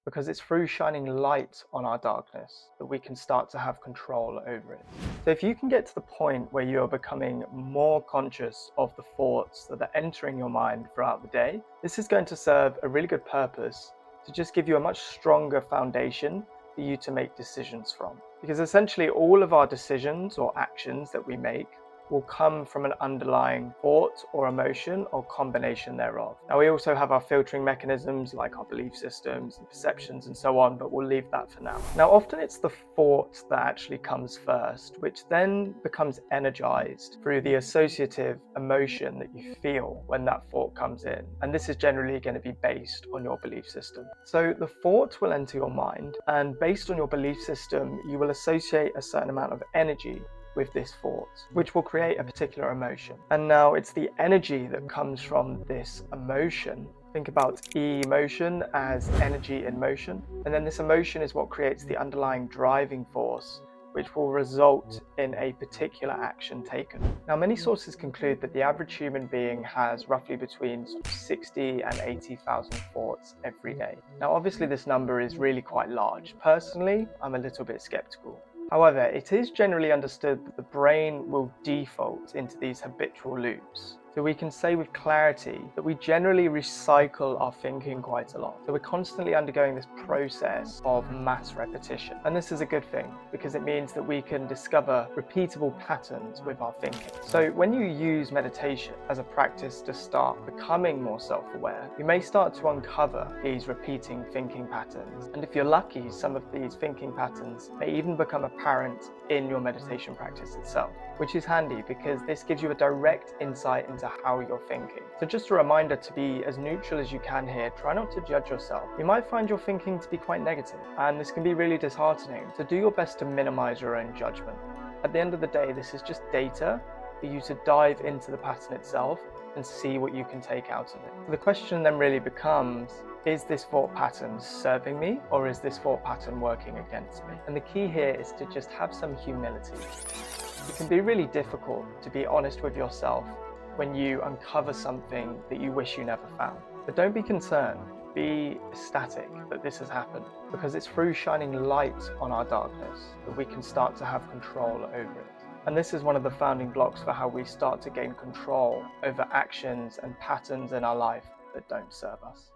because it's through shining light on our darkness that we can start to have control over it. So if you can get to the point where you are becoming more conscious of the thoughts that are entering your mind throughout the day, this is going to serve a really good purpose to just give you a much stronger foundation for you to make decisions from. Because essentially all of our decisions or actions that we make will come from an underlying thought or emotion or combination thereof. Now, we also have our filtering mechanisms like our belief systems and perceptions and so on, but we'll leave that for now. Now, often it's the thought that actually comes first, which then becomes energized through the associative emotion that you feel when that thought comes in. And this is generally going to be based on your belief system. So the thought will enter your mind, and based on your belief system, you will associate a certain amount of energy with this thought, which will create a particular emotion. And now it's the energy that comes from this emotion. Think about emotion as energy in motion. And then this emotion is what creates the underlying driving force, which will result in a particular action taken. Now, many sources conclude that the average human being has roughly between 60 and 80,000 thoughts every day. Now, obviously this number is really quite large. Personally, I'm a little bit skeptical. However, it is generally understood that the brain will default into these habitual loops. So we can say with clarity that we generally recycle our thinking quite a lot. So we're constantly undergoing this process of mass repetition. And this is a good thing because it means that we can discover repeatable patterns with our thinking. So when you use meditation as a practice to start becoming more self-aware, you may start to uncover these repeating thinking patterns. And if you're lucky, some of these thinking patterns may even become apparent in your meditation practice itself, which is handy because this gives you a direct insight into how you're thinking. So just a reminder to be as neutral as you can here. Try not to judge yourself. You might find your thinking to be quite negative, and this can be really disheartening. So do your best to minimize your own judgment. At the end of the day, this is just data for you to dive into the pattern itself and see what you can take out of it. So the question then really becomes, is this thought pattern serving me, or is this thought pattern working against me? And the key here is to just have some humility. It can be really difficult to be honest with yourself when you uncover something that you wish you never found. But don't be concerned, be ecstatic that this has happened, because it's through shining light on our darkness that we can start to have control over it. And this is one of the founding blocks for how we start to gain control over actions and patterns in our life that don't serve us.